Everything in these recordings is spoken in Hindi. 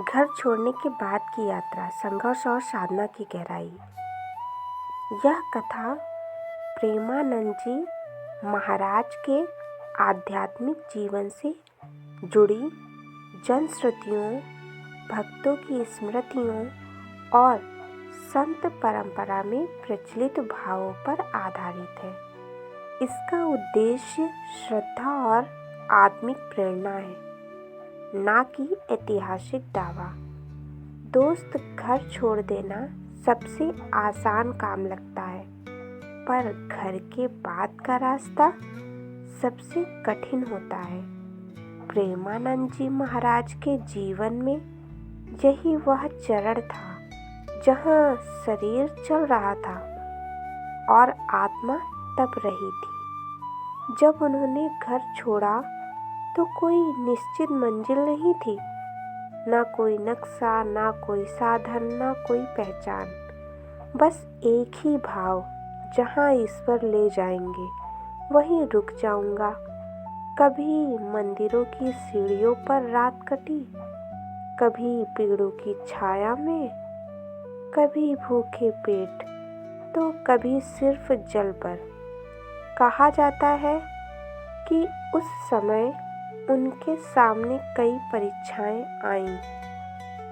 घर छोड़ने के बाद की यात्रा, संघर्ष और साधना की गहराई। यह कथा प्रेमानंद जी महाराज के आध्यात्मिक जीवन से जुड़ी जनश्रुतियों, भक्तों की स्मृतियों और संत परंपरा में प्रचलित भावों पर आधारित है। इसका उद्देश्य श्रद्धा और आत्मिक प्रेरणा है, ना कि ऐतिहासिक दावा। दोस्त, घर छोड़ देना सबसे आसान काम लगता है, पर घर के बाद का रास्ता सबसे कठिन होता है। प्रेमानंद जी महाराज के जीवन में यही वह चरण था जहाँ शरीर चल रहा था और आत्मा तप रही थी। जब उन्होंने घर छोड़ा तो कोई निश्चित मंजिल नहीं थी, ना कोई नक्शा, ना कोई साधन, ना कोई पहचान। बस एक ही भाव, जहाँ ईश्वर ले जाएंगे वहीं रुक जाऊंगा। कभी मंदिरों की सीढ़ियों पर रात कटी, कभी पेड़ों की छाया में, कभी भूखे पेट, तो कभी सिर्फ जल पर। कहा जाता है कि उस समय उनके सामने कई परीक्षाएं आईं।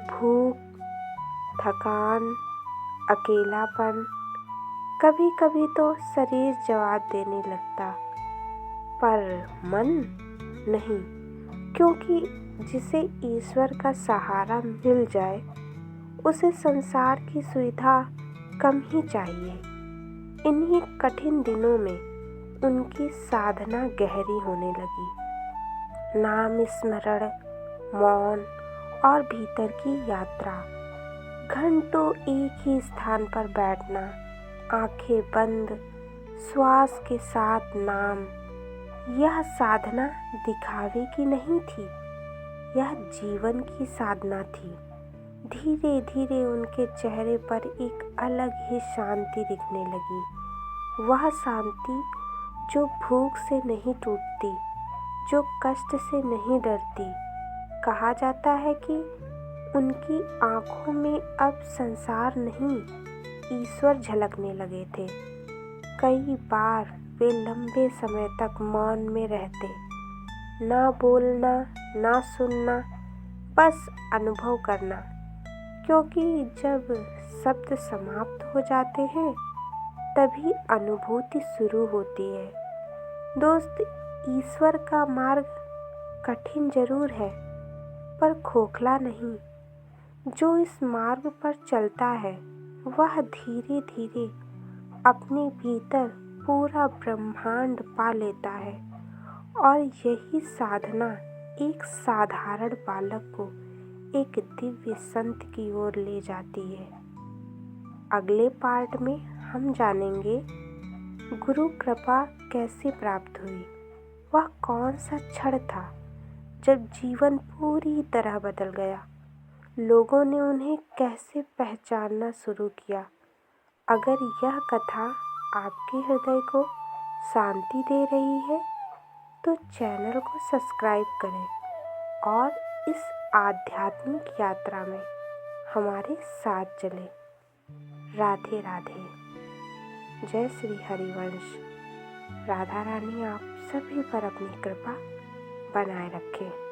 भूख, थकान, अकेलापन, कभी कभी तो शरीर जवाब देने लगता, पर मन नहीं, क्योंकि जिसे ईश्वर का सहारा मिल जाए उसे संसार की सुविधा कम ही चाहिए। इन्हीं कठिन दिनों में उनकी साधना गहरी होने लगी। नाम स्मरण, मौन और भीतर की यात्रा। घंटों एक ही स्थान पर बैठना, आंखें बंद, श्वास के साथ नाम। यह साधना दिखावे की नहीं थी, यह जीवन की साधना थी। धीरे धीरे उनके चेहरे पर एक अलग ही शांति दिखने लगी। वह शांति जो भूख से नहीं टूटती, जो कष्ट से नहीं डरती। कहा जाता है कि उनकी आंखों में अब संसार नहीं, ईश्वर झलकने लगे थे। कई बार वे लंबे समय तक मौन में रहते, ना बोलना, ना सुनना, बस अनुभव करना, क्योंकि जब शब्द समाप्त हो जाते हैं तभी अनुभूति शुरू होती है। दोस्त, ईश्वर का मार्ग कठिन जरूर है, पर खोखला नहीं। जो इस मार्ग पर चलता है वह धीरे धीरे अपने भीतर पूरा ब्रह्मांड पा लेता है। और यही साधना एक साधारण बालक को एक दिव्य संत की ओर ले जाती है। अगले पार्ट में हम जानेंगे गुरु कृपा कैसे प्राप्त हुई। वह कौन सा क्षण था जब जीवन पूरी तरह बदल गया। लोगों ने उन्हें कैसे पहचानना शुरू किया। अगर यह कथा आपके हृदय को शांति दे रही है तो चैनल को सब्सक्राइब करें और इस आध्यात्मिक यात्रा में हमारे साथ चलें। राधे राधे। जय श्री हरिवंश। राधा रानी आप सभी पर अपनी कृपा बनाए रखें।